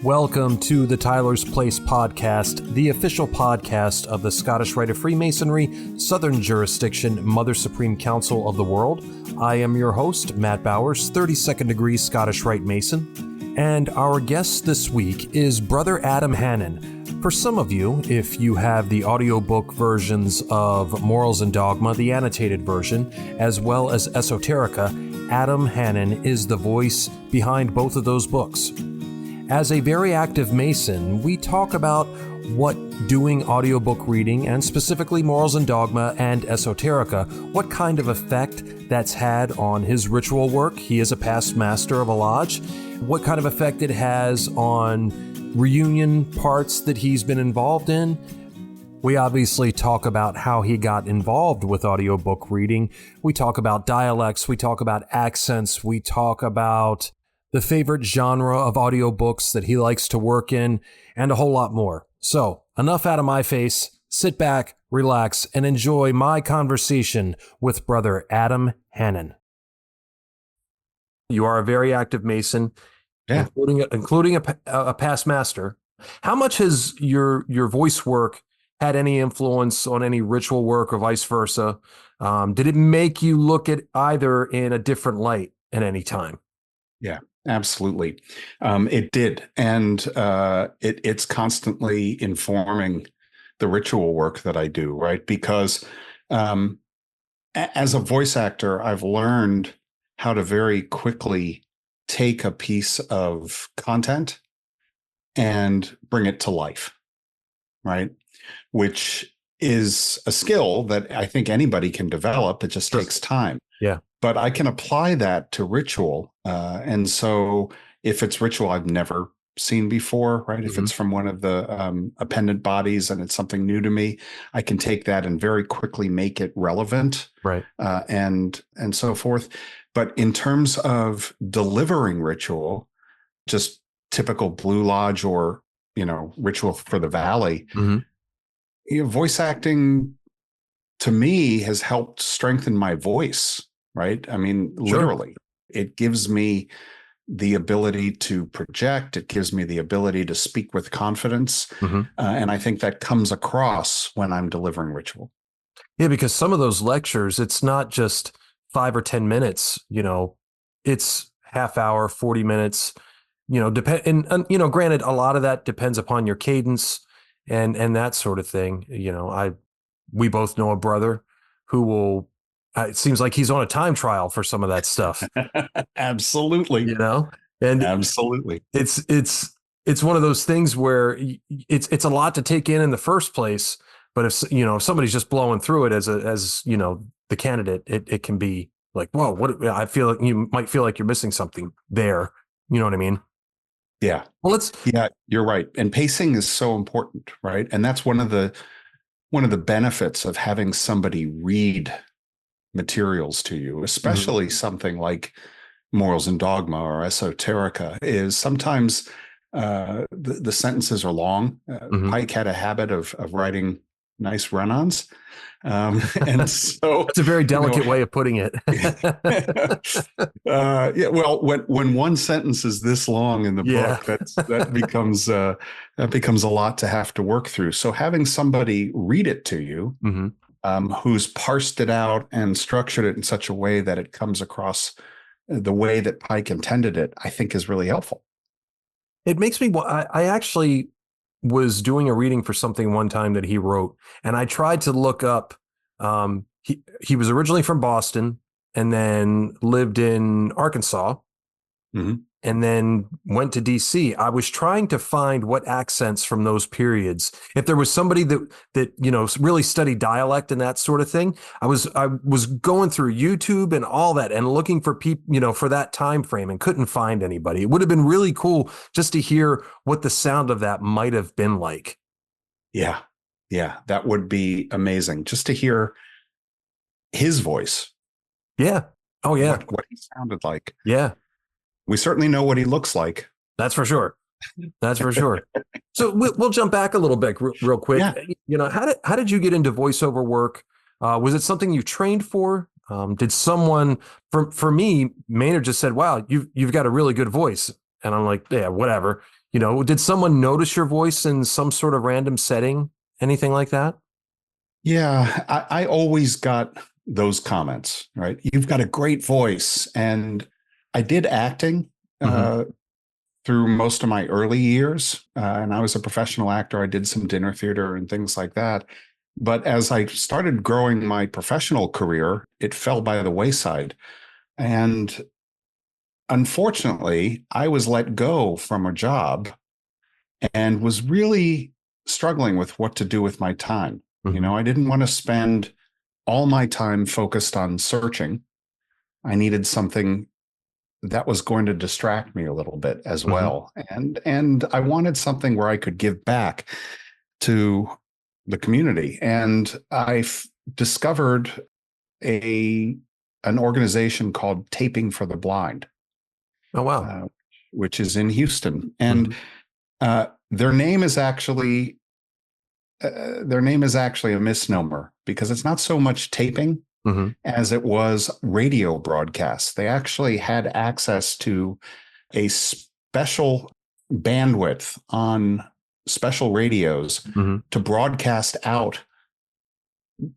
Welcome to the Tyler's Place podcast, the official podcast of the Scottish Rite of Freemasonry, Southern Jurisdiction, Mother Supreme Council of the World. I am your host, Matt Bowers, 32nd degree Scottish Rite Mason, and our guest this week is Brother Adam Hanin. For some of you, if you have the audiobook versions of Morals and Dogma, the annotated version, as well as Esoterika, Adam Hanin is the voice behind both of those books. As a very active Mason, we talk about what doing audiobook reading, and specifically Morals and Dogma and Esoterika, what kind of effect that's had on his ritual work. He is a past master of a lodge. What kind of effect it has on reunion parts that he's been involved in. We obviously talk about how he got involved with audiobook reading. We talk about dialects. We talk about accents. We talk about the favorite genre of audiobooks that he likes to work in, and a whole lot more. So, enough out of my face. Sit back, relax, and enjoy my conversation with Brother Adam Hanin. You are a very active Mason, including a past master. How much has your voice work had any influence on any ritual work or vice versa? Did it make you look at either in a different light at any time? Yeah. Absolutely. It did. And it's constantly informing the ritual work that I do, right? Because as a voice actor, I've learned how to very quickly take a piece of content and bring it to life, right? Which is a skill that I think anybody can develop. It just takes time. Yeah. But I can apply that to ritual. And so if it's ritual I've never seen before, right? If it's from one of the appendant bodies and it's something new to me, I can take that and very quickly make it relevant, right? And so forth. But in terms of delivering ritual, just typical Blue Lodge or, ritual for the Valley, voice acting to me has helped strengthen my voice. Right? I mean, literally, It gives me the ability to project. It gives me the ability to speak with confidence. And I think that comes across when I'm delivering ritual. Yeah, because some of those lectures, it's not just 5 or 10 minutes, it's half hour, 40 minutes, and granted, a lot of that depends upon your cadence and that sort of thing. We both know a brother who will, it seems like he's on a time trial for some of that stuff. Absolutely. And absolutely. It's one of those things where it's a lot to take in the first place. But if somebody's just blowing through it as the candidate, it can be like, whoa, I feel like you might feel like you're missing something there. You know what I mean? Yeah. Well, yeah, you're right. And pacing is so important, right? And that's one of the benefits of having somebody read materials to you, especially something like Morals and Dogma or Esoterika, is sometimes the sentences are long. Pike had a habit of writing nice run-ons. And so it's a very delicate way of putting it. Yeah, well, when one sentence is this long in the book, that becomes a lot to have to work through. So having somebody read it to you, who's parsed it out and structured it in such a way that it comes across the way that Pike intended it, I think is really helpful. It makes me, I actually was doing a reading for something one time that he wrote, and I tried to look up, he was originally from Boston and then lived in Arkansas. And then went to DC. I was trying to find what accents from those periods. If there was somebody that really studied dialect and that sort of thing, I was going through YouTube and all that and looking for people, for that time frame, and couldn't find anybody. It would have been really cool just to hear what the sound of that might have been like. Yeah, that would be amazing, just to hear his voice. Yeah. Oh yeah. What he sounded like. Yeah. We certainly know what he looks like. That's for sure. So we'll jump back a little bit real quick. Yeah. How did you get into voiceover work? Was it something you trained for? Did someone, for me, Maynard just said, wow, you've got a really good voice. And I'm like, yeah, whatever. Did someone notice your voice in some sort of random setting? Anything like that? Yeah, I always got those comments, right? You've got a great voice. And I did acting through most of my early years. And I was a professional actor. I did some dinner theater and things like that. But as I started growing my professional career, it fell by the wayside. And unfortunately, I was let go from a job and was really struggling with what to do with my time. I didn't want to spend all my time focused on searching. I needed something that was going to distract me a little bit as well. And I wanted something where I could give back to the community. And I discovered an organization called Taping for the Blind. Oh, wow. Which is in Houston. And their name is actually a misnomer, because it's not so much taping as it was radio broadcasts. They actually had access to a special bandwidth on special radios to broadcast out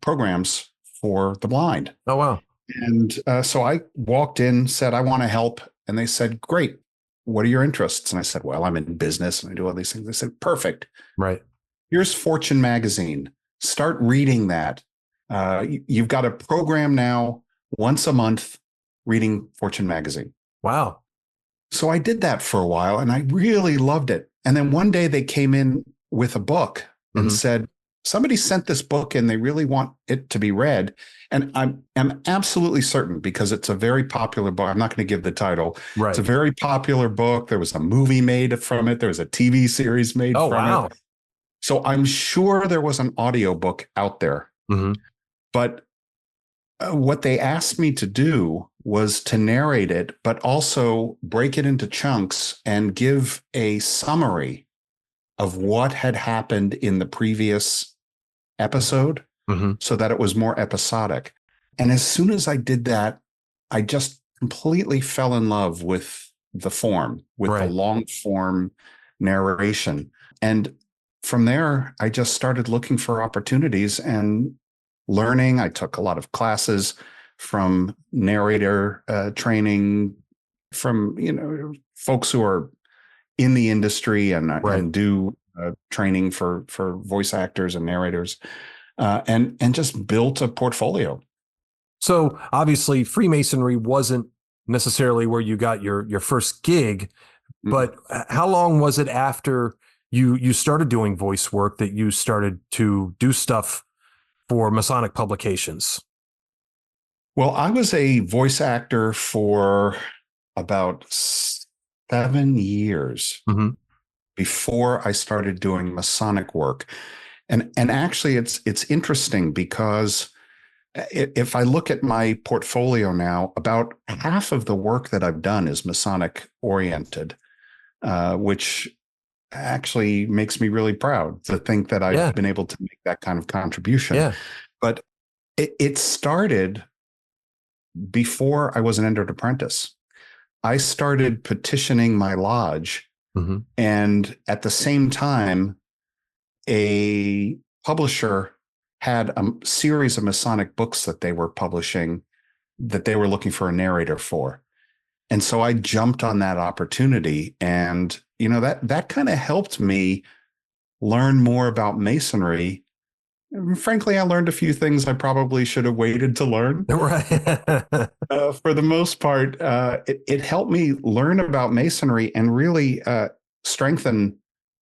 programs for the blind. Oh, wow. And so I walked in, said, I want to help. And they said, great. What are your interests? And I said, well, I'm in business and I do all these things. They said, perfect. Right. Here's Fortune magazine. Start reading that. You've got a program now once a month reading Fortune magazine. Wow. So I did that for a while and I really loved it. And then one day they came in with a book and said, somebody sent this book and they really want it to be read. And I'm absolutely certain, because it's a very popular book. I'm not going to give the title. Right. It's a very popular book. There was a movie made from it. There was a TV series made from it. So I'm sure there was an audiobook out there. But what they asked me to do was to narrate it, but also break it into chunks and give a summary of what had happened in the previous episode, so that it was more episodic. And as soon as I did that, I just completely fell in love with the form, with the long form narration. And from there, I just started looking for opportunities and learning. I took a lot of classes from narrator training from, folks who are in the industry and do training for voice actors and narrators, and just built a portfolio. So obviously Freemasonry wasn't necessarily where you got your first gig, but how long was it after you started doing voice work that you started to do stuff for Masonic publications? Well, I was a voice actor for about 7 years before I started doing Masonic work. And actually it's interesting, because if I look at my portfolio now, about half of the work that I've done is Masonic oriented, which actually makes me really proud to think that I've been able to make that kind of contribution. But it started before I was an entered apprentice. I started petitioning my lodge, and at the same time, a publisher had a series of Masonic books that they were publishing that they were looking for a narrator for. And so I jumped on that opportunity, and that kind of helped me learn more about Masonry. And frankly, I learned a few things I probably should have waited to learn. For the most part, it helped me learn about Masonry and really strengthen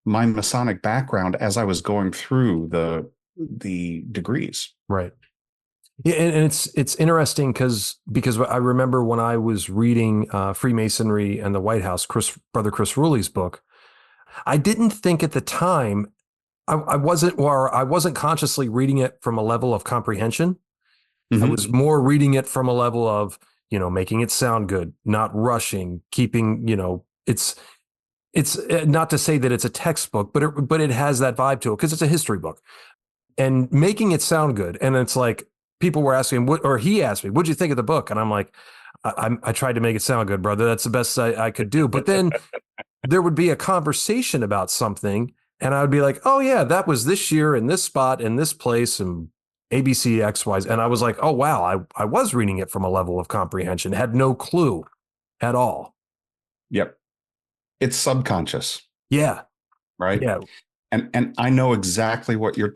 my Masonic background as I was going through the degrees. Right. Yeah, and it's interesting because I remember when I was reading Freemasonry and the White House, Brother Chris Ruley's book, I didn't think at the time, I wasn't consciously reading it from a level of comprehension. I was more reading it from a level of, making it sound good, not rushing, keeping, it's not to say that it's a textbook, but it has that vibe to it because it's a history book, and making it sound good. And it's like, people were asking he asked me, what'd you think of the book? And I'm like, I tried to make it sound good, brother. That's the best I could do. But then there would be a conversation about something, and I would be like, oh yeah, that was this year in this spot in this place and ABC XY. And I was like, oh wow, I was reading it from a level of comprehension, had no clue at all. Yep. It's subconscious. Yeah. Right. Yeah. And I know exactly what you're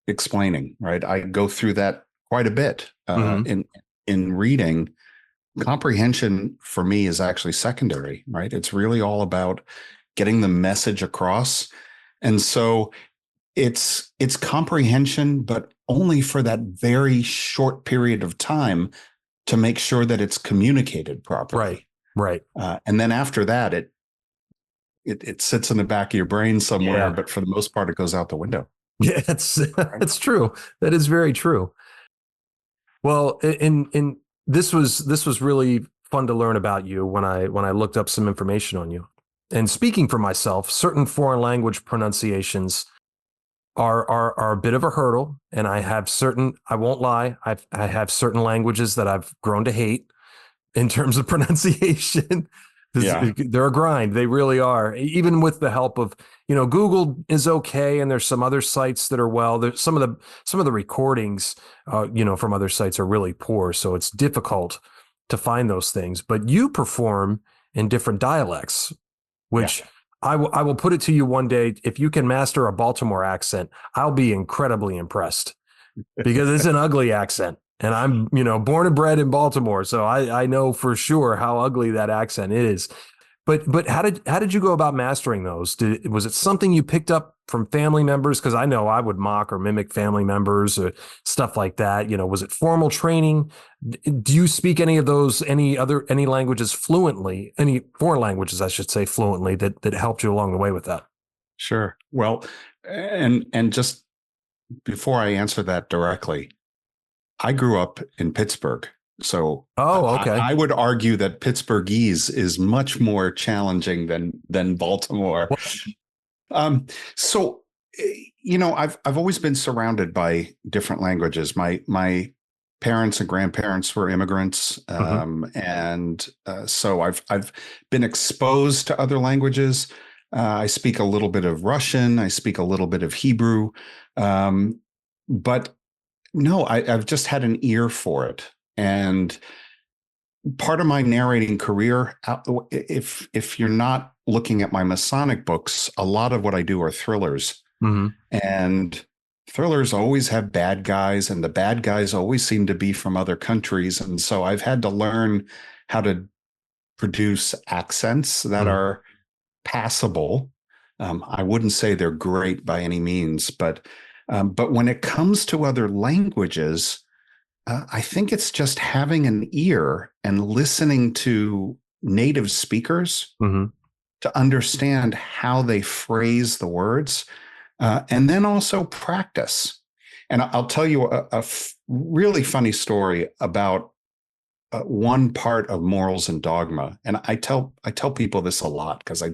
explaining, right? I go through that quite a bit in reading. Comprehension for me is actually secondary, right? It's really all about getting the message across. And so it's comprehension, but only for that very short period of time to make sure that it's communicated properly. Right. And then after that, it sits in the back of your brain somewhere, but for the most part, it goes out the window. Yeah, it's true. That is very true. Well, in this was really fun to learn about you when I looked up some information on you. And speaking for myself, certain foreign language pronunciations are a bit of a hurdle, and I won't lie, I have certain languages that I've grown to hate in terms of pronunciation. They're a grind. They really are. Even with the help of, Google is okay, and there's some other sites that are there's some of the recordings, from other sites are really poor, so it's difficult to find those things. But you perform in different dialects, which I will put it to you one day. If you can master a Baltimore accent, I'll be incredibly impressed, because it's an ugly accent. And I'm, born and bred in Baltimore, so I know for sure how ugly that accent is. But how did you go about mastering those? Was it something you picked up from family members? Because I know I would mock or mimic family members or stuff like that. Was it formal training? Do you speak any languages fluently? Any foreign languages, I should say, fluently that helped you along the way with that? Sure. Well, and just before I answer that directly, I grew up in Pittsburgh. So okay. I would argue that Pittsburghese is much more challenging than Baltimore. So, I've always been surrounded by different languages. My parents and grandparents were immigrants. And so I've been exposed to other languages. I speak a little bit of Russian. I speak a little bit of Hebrew. But no, I've just had an ear for it. And part of my narrating career, if you're not looking at my Masonic books, a lot of what I do are thrillers. And thrillers always have bad guys, and the bad guys always seem to be from other countries. And so I've had to learn how to produce accents that are passable. I wouldn't say they're great by any means, but when it comes to other languages, I think it's just having an ear and listening to native speakers to understand how they phrase the words, and then also practice. And I'll tell you a really funny story about one part of Morals and Dogma. And I tell people this a lot because it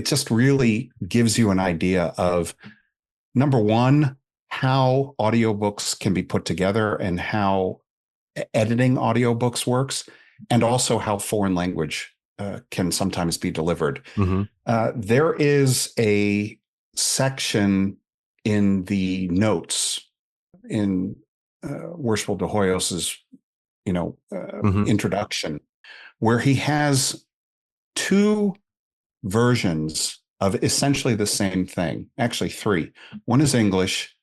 just really gives you an idea of, number one, how audiobooks can be put together and how editing audiobooks works, and also how foreign language can sometimes be delivered. There is a section in the notes in Worshipful de Hoyos's, introduction, where he has two versions of essentially the same thing. Actually, three. One is English.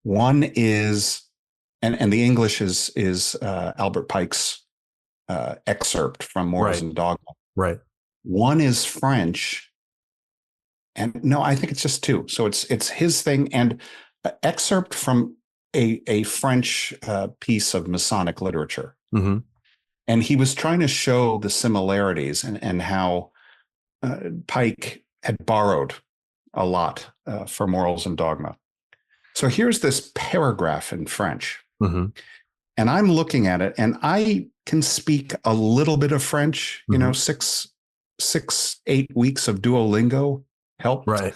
One is, and the English is Albert Pike's excerpt from Morals and Dogma. Right. One is French, and no, I think it's just two. So it's his thing, and an excerpt from a French piece of Masonic literature. And he was trying to show the similarities and how Pike had borrowed a lot for Morals and Dogma. So here's this paragraph in French, and I'm looking at it, and I can speak a little bit of French. 8 weeks of Duolingo helped. Right.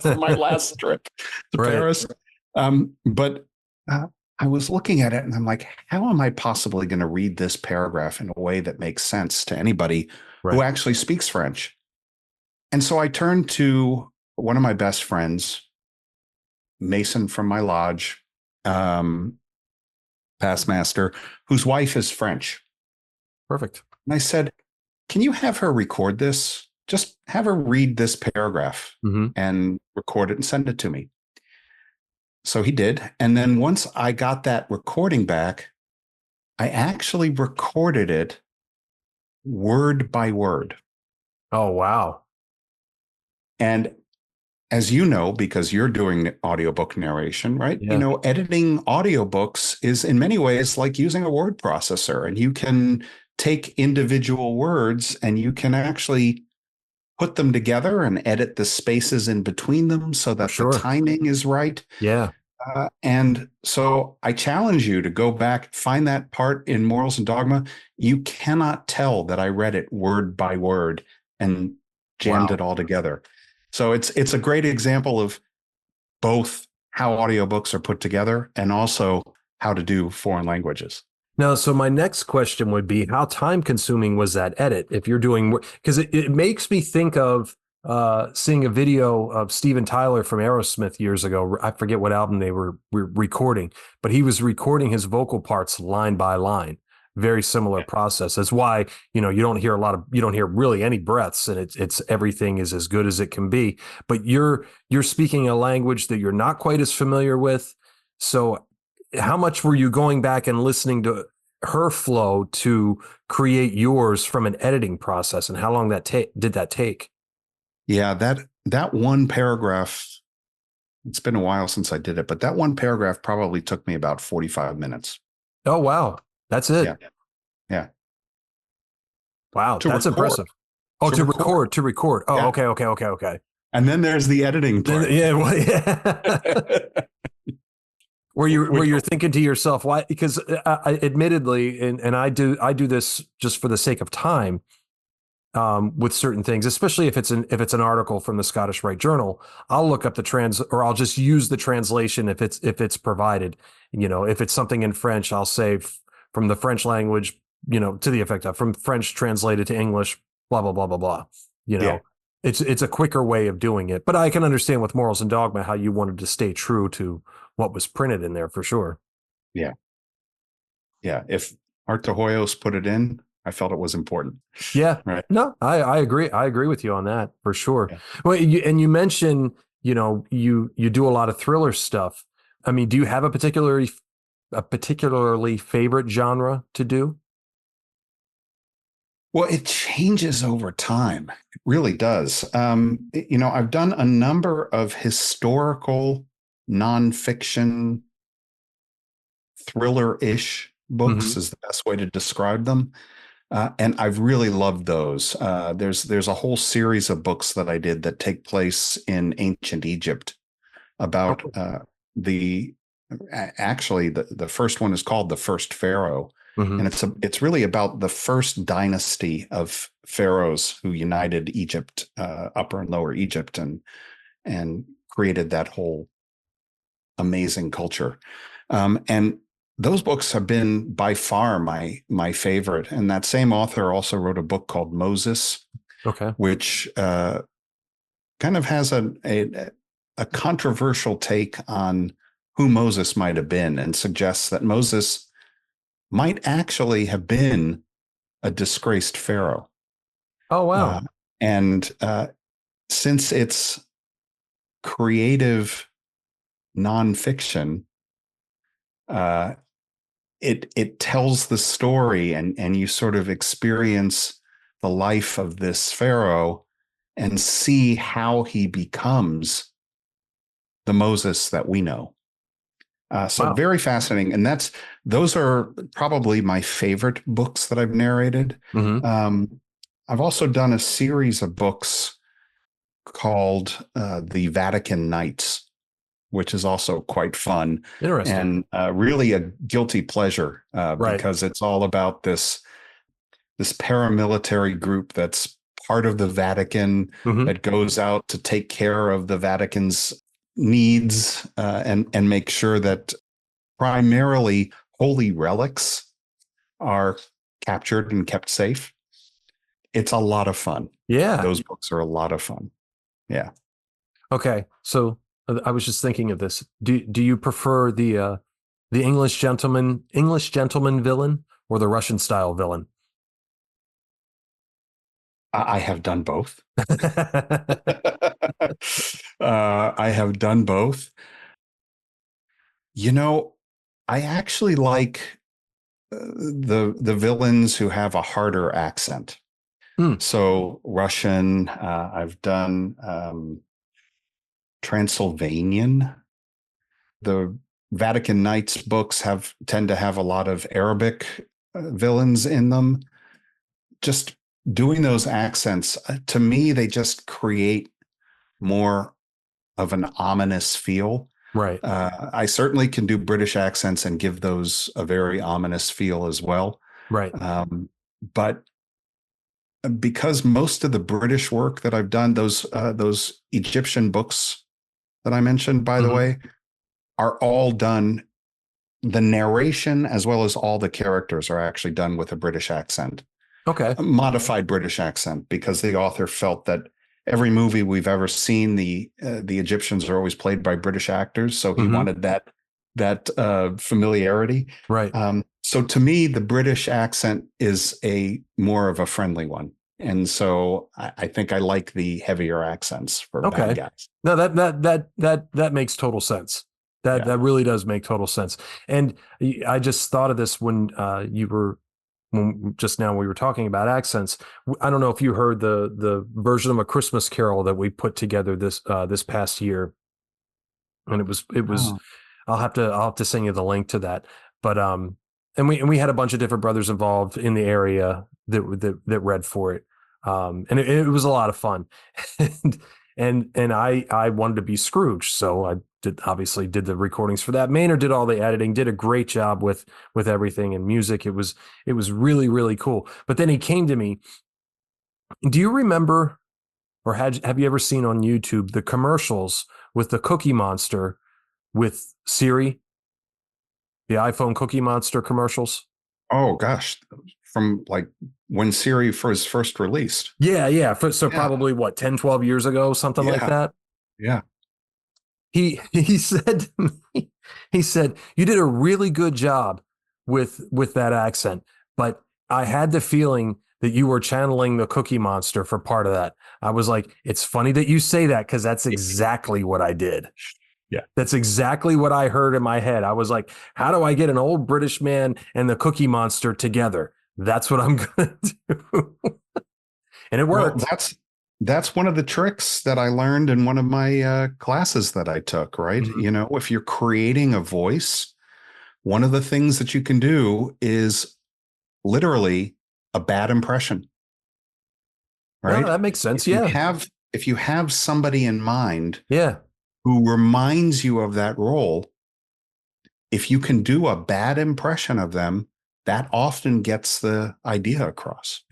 For my last trip to Paris. But I was looking at it and I'm like, how am I possibly going to read this paragraph in a way that makes sense to anybody who Right. actually speaks French? And so I turned to one of my best friends, Mason from my lodge, past master, whose wife is French. Perfect. And I said, can you have her record this? Just have her read this paragraph and record it and send it to me. So he did. And then once I got that recording back, I actually recorded it word by word. Oh, wow. And as you know, because you're doing audiobook narration, right? Yeah. You know, editing audiobooks is in many ways like using a word processor, and you can take individual words and you can actually put them together and edit the spaces in between them so that the timing is right. Yeah. And so I challenge you to go back, find that part in Morals and Dogma. You cannot tell that I read it word by word and jammed it all together. So it's a great example of both how audiobooks are put together and also how to do foreign languages. Now, so my next question would be, how time consuming was that edit? If you're doing, because it makes me think of seeing a video of Steven Tyler from Aerosmith years ago. I forget what album they were recording, but he was recording his vocal parts line by line. Very similar process. That's why, you don't hear really any breaths, and it's everything is as good as it can be. But you're speaking a language that you're not quite as familiar with. So how much were you going back and listening to her flow to create yours from an editing process, and how long did that take? Yeah, that one paragraph, it's been a while since I did it, but that one paragraph probably took me about 45 minutes. Oh, wow. That's it. Yeah. Wow. That's impressive. Oh, to record. Oh, yeah. Okay. And then there's the editing part. Yeah. Well, yeah. Where you're thinking to yourself, why? Because admittedly, and I do this just for the sake of time, with certain things, especially if it's an article from the Scottish Rite Journal. I'll look up or I'll just use the translation if it's provided. If it's something in French, I'll say from the French language, to the effect of from French translated to English, blah blah blah blah blah. It's a quicker way of doing it. But I can understand with Morals and Dogma how you wanted to stay true to what was printed in there for sure. Yeah. If Art de Hoyos put it in, I felt it was important. Yeah. Right. No, I agree. I agree with you on that for sure. Yeah. Well, you mentioned, you do a lot of thriller stuff. I mean, do you have a particularly favorite genre to do? Well, it changes over time. It really does. I've done a number of historical nonfiction thriller-ish books is the best way to describe them. And I've really loved those. There's a whole series of books that I did that take place in ancient Egypt about the first one is called The First Pharaoh. And it's really about the first dynasty of pharaohs who united Egypt, Upper and Lower Egypt, and created that whole amazing culture. And those books have been by far my favorite. And that same author also wrote a book called Moses, which kind of has a controversial take on who Moses might have been, and suggests that Moses might actually have been a disgraced pharaoh. Oh, wow. And since it's creative nonfiction, it tells the story, and you sort of experience the life of this pharaoh and see how he becomes the Moses that we know. So very fascinating. And those are probably my favorite books that I've narrated. I've also done a series of books called The Vatican Nights, which is also quite fun. Interesting. And really a guilty pleasure, because it's all about this paramilitary group that's part of the Vatican that goes out to take care of the Vatican's needs, and make sure that primarily holy relics are captured and kept safe. It's a lot of fun. Yeah. Those books are a lot of fun. Yeah. Okay. So I was just thinking of this. Do you prefer the English gentleman villain or the Russian style villain? I have done both. I have done both. You know, I actually like the villains who have a harder accent. So Russian, I've done Transylvanian. The Vatican Knights books tend to have a lot of Arabic villains in them. Just doing those accents, to me, they just create more of an ominous feel. Right. I certainly can do British accents and give those a very ominous feel as well. Right. But because most of the British work that I've done, those Egyptian books that I mentioned, by the way, are all done. The narration as well as all the characters are actually done with a British accent. Okay. A modified British accent, because the author felt that every movie we've ever seen, the Egyptians are always played by British actors, so he wanted that familiarity. Right. So to me, the British accent is a more of a friendly one, and so I think I like the heavier accents for bad guys. No, that makes total sense. That really does make total sense. And I just thought of this when just now we were talking about accents. I don't know if you heard the version of A Christmas Carol that we put together this past year, and it was oh. I'll have to send you the link to that. But and we had a bunch of different brothers involved in the area that read for it, and it was a lot of fun, and I wanted to be Scrooge, so I obviously did the recordings for that. Maynard did all the editing, did a great job with everything and music. It was really, really cool. But then he came to me. Do you remember, or have you ever seen on YouTube the commercials with the Cookie Monster with Siri? The iPhone Cookie Monster commercials? Oh gosh, from like when Siri was first released. Yeah. Probably what, 10, 12 years ago, something like that. Yeah. He said to me, he said, "You did a really good job with that accent, but I had the feeling that you were channeling the Cookie Monster for part of that." I was like, "It's funny that you say that, because that's exactly what I did." Yeah. That's exactly what I heard in my head. I was like, how do I get an old British man and the Cookie Monster together? That's what I'm going to do. And it worked. Well, that's one of the tricks that I learned in one of my classes that I took, right? You know, if you're creating a voice, one of the things that you can do is literally a bad impression. Right? No, that makes sense. If you have somebody in mind, who reminds you of that role, if you can do a bad impression of them, that often gets the idea across.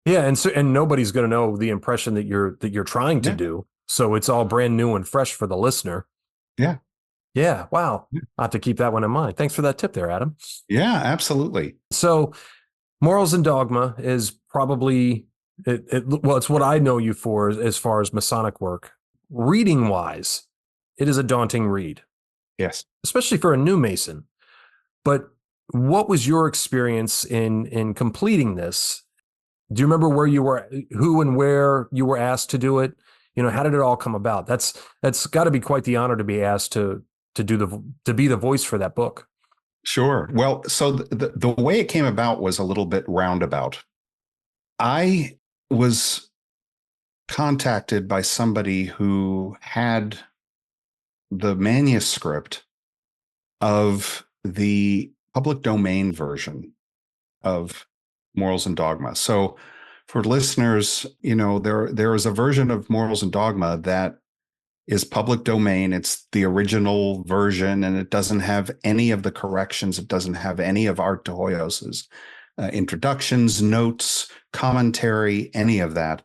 Yeah, and nobody's going to know the impression that you're trying to do, so it's all brand new and fresh for the listener. Yeah. Wow. I'll have to keep that one in mind. Thanks for that tip there, Adam. Yeah, absolutely. So, Morals and Dogma is probably it's what I know you for as far as Masonic work. Reading wise, it is a daunting read. Yes. Especially for a new Mason. But what was your experience in completing this? Do you remember who and where you were asked to do it? You know, how did it all come about? That's got to be quite the honor to be asked to be the voice for that book. Sure. Well, so the way it came about was a little bit roundabout. I was contacted by somebody who had the manuscript of the public domain version of Morals and Dogma. So for listeners, you know, there is a version of Morals and Dogma that is public domain. It's the original version, and it doesn't have any of the corrections. It doesn't have any of Art de Hoyos's introductions, notes, commentary, any of that.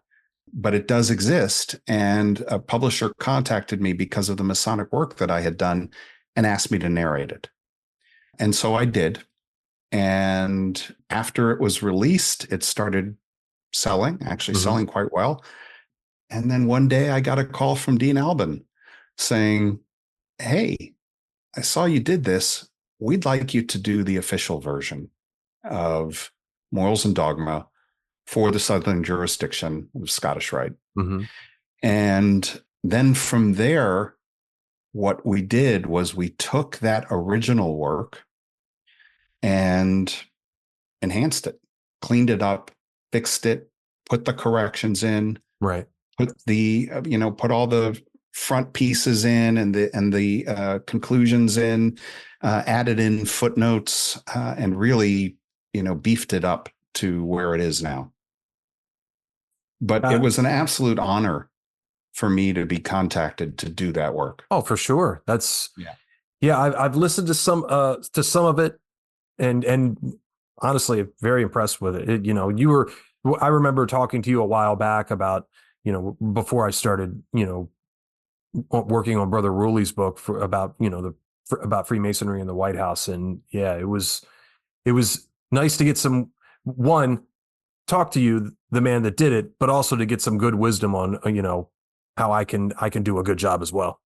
But it does exist. And a publisher contacted me because of the Masonic work that I had done and asked me to narrate it. And so I did. And after it was released, it started actually selling quite well. And then one day I got a call from Dean Albin saying, "Hey, I saw you did this. We'd like you to do the official version of Morals and Dogma for the Southern jurisdiction of Scottish Rite." Mm-hmm. And then from there, what we did was we took that original work and enhanced it, cleaned it up, fixed it, put the corrections in, Right. put all the front pieces in and the conclusions in, added in footnotes, and really, beefed it up to where it is now. But it was an absolute honor for me to be contacted to do that work. Oh, for sure. I've listened to some of it, and honestly, very impressed with it. I remember talking to you a while back about, before I started, working on Brother Ruley's book about Freemasonry in the White House. And yeah, it was nice to get talk to you, the man that did it, but also to get some good wisdom on, how I can do a good job as well.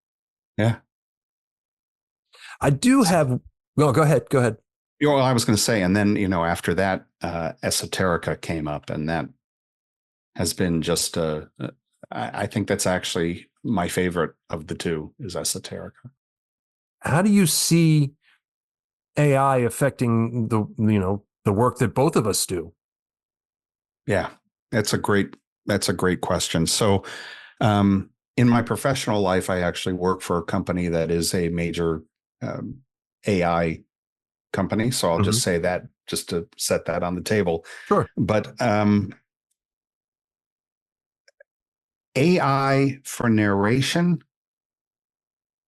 Yeah. I do have, well, go ahead. Well, I was going to say, and then, after that, Esoterika came up, and that has been just I think that's actually my favorite of the two, is Esoterika. How do you see AI affecting the work that both of us do? Yeah, that's a great question. So, in my professional life, I actually work for a company that is a major AI company. So I'll just say that, just to set that on the table. Sure. But AI for narration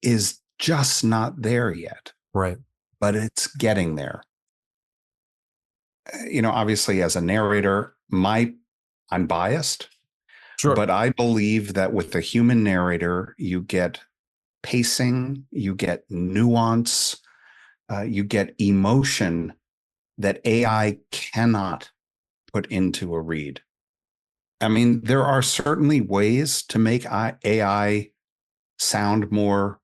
is just not there yet. Right. But it's getting there. Obviously, as a narrator, I'm biased. Sure. But I believe that with the human narrator, you get pacing, you get nuance, you get emotion that AI cannot put into a read. I mean, there are certainly ways to make AI sound more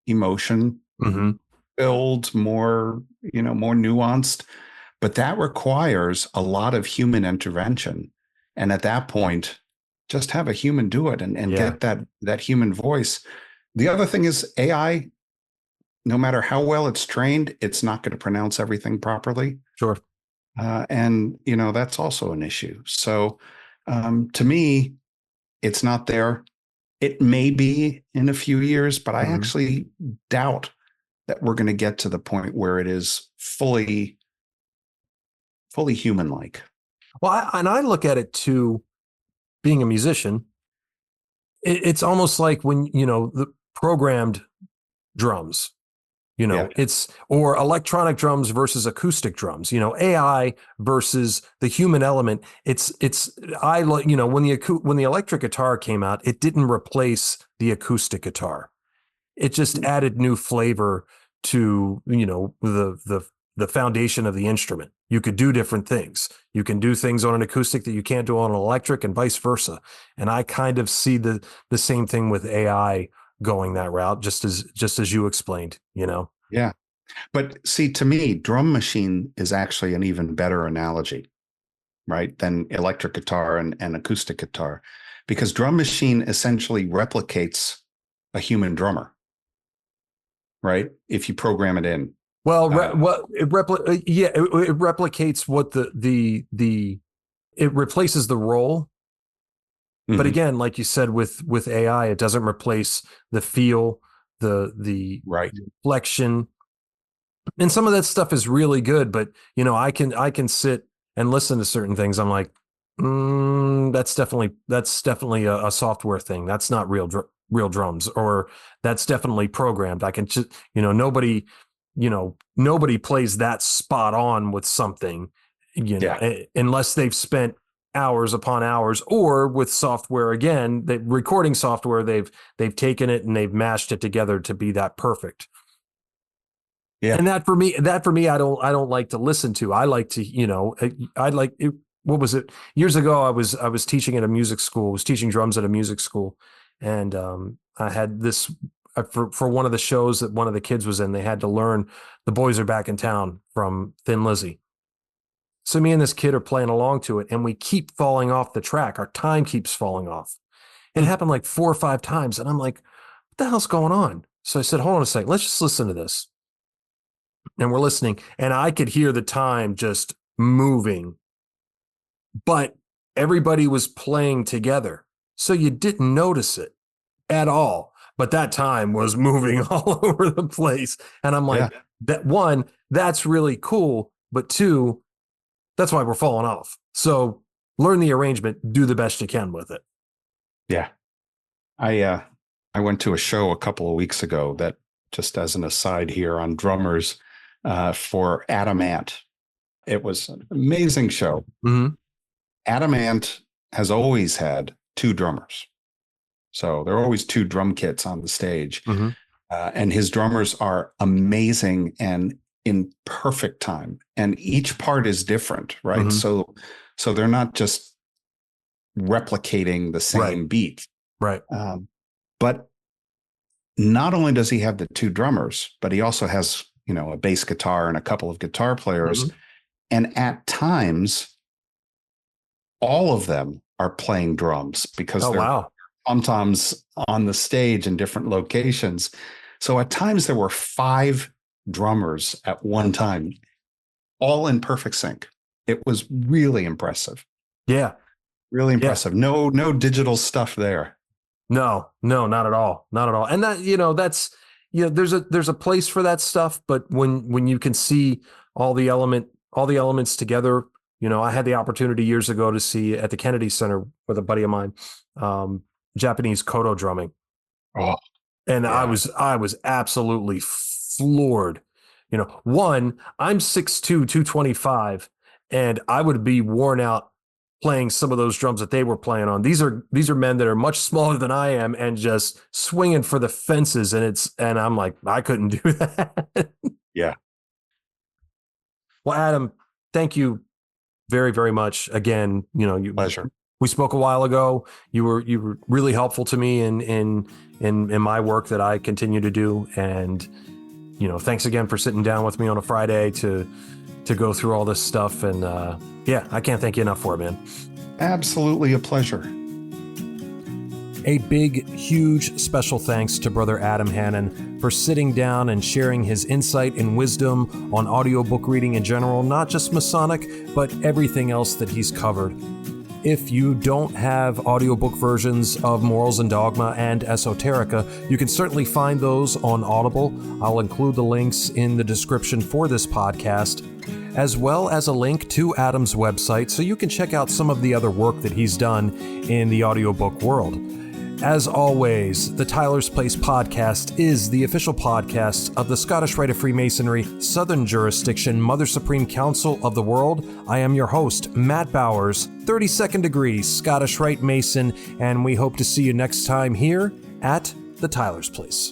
emotion filled, more nuanced, but that requires a lot of human intervention. And at that point, just have a human do it and get that human voice. The other thing is, AI, no matter how well it's trained, it's not going to pronounce everything properly. Sure. And that's also an issue. So to me, it's not there. It may be in a few years, but I actually doubt that we're going to get to the point where it is fully human-like. Well, I look at it too, being a musician, it's almost like when, the programmed drums, or electronic drums versus acoustic drums, AI versus the human element. When the electric guitar came out, it didn't replace the acoustic guitar. It just added new flavor to, the foundation of the instrument. You could do different things. You can do things on an acoustic that you can't do on an electric, and vice versa. And I kind of see the same thing with AI going that route, just as you explained, Yeah. But see, to me, drum machine is actually an even better analogy, right, than electric guitar and acoustic guitar, because drum machine essentially replicates a human drummer, right? If you program it in. Well, it replicates what it replaces the role. But again, like you said, with AI, it doesn't replace the feel, the right inflection, and some of that stuff is really good. But I can sit and listen to certain things. I'm like, that's definitely a software thing. That's not real drums, or that's definitely programmed. I can just nobody plays that spot on with something, unless they've spent hours upon hours, or with software, again, the recording software, they've taken it and they've mashed it together to be that perfect. Yeah. And that for me, I don't like to listen to. I like to, I like it. What was it? Years ago, I was teaching at a music school. I was teaching drums at a music school, and I had this for one of the shows that one of the kids was in. They had to learn "The Boys Are Back in Town" from Thin Lizzy. So me and this kid are playing along to it, and we keep falling off the track. Our time keeps falling off. It happened like 4 or 5 times, and I'm like, "What the hell's going on?" So I said, "Hold on a second. Let's just listen to this." And we're listening, and I could hear the time just moving, but everybody was playing together. So you didn't notice it at all. But that time was moving all over the place. And I'm like, that one, that's really cool. But two, that's why we're falling off. So learn the arrangement, do the best you can with it. Yeah. I went to a show a couple of weeks ago that, just as an aside here on drummers, for Adam Ant. It was an amazing show. Mm-hmm. Adam Ant has always had 2 drummers. So there are always 2 drum kits on the stage. Mm-hmm. And his drummers are amazing and in perfect time. And each part is different, right? Mm-hmm. So they're not just replicating the same beat. Right. But not only does he have the 2 drummers, but he also has, a bass guitar and a couple of guitar players. Mm-hmm. And at times, all of them are playing drums because they're tom-toms on the stage in different locations. So at times there were 5 drummers at one time, all in perfect sync. It was really impressive. Yeah. Really impressive. Yeah. No digital stuff there. No, not at all. Not at all. And that, that's, there's a place for that stuff, but when you can see all the elements together, I had the opportunity years ago to see at the Kennedy Center with a buddy of mine, Japanese koto drumming. Oh, and yeah. I was absolutely floored. One, I'm 6'2", 225, and I would be worn out playing some of those drums that they were playing on. These are men that are much smaller than I am and just swinging for the fences. And I'm like, I couldn't do that. Yeah. Well, Adam, thank you very, very much. Again, pleasure. We spoke a while ago. You were really helpful to me in my work that I continue to do. And, thanks again for sitting down with me on a Friday to go through all this stuff. And I can't thank you enough for it, man. Absolutely a pleasure. A big, huge special thanks to Brother Adam Hanin for sitting down and sharing his insight and wisdom on audiobook reading in general, not just Masonic, but everything else that he's covered. If you don't have audiobook versions of Morals and Dogma and Esoterika, you can certainly find those on Audible. I'll include the links in the description for this podcast, as well as a link to Adam's website so you can check out some of the other work that he's done in the audiobook world. As always, the Tyler's Place podcast is the official podcast of the Scottish Rite of Freemasonry, Southern Jurisdiction, Mother Supreme Council of the World. I am your host, Matt Bowers, 32nd degree Scottish Rite Mason, and we hope to see you next time here at the Tyler's Place.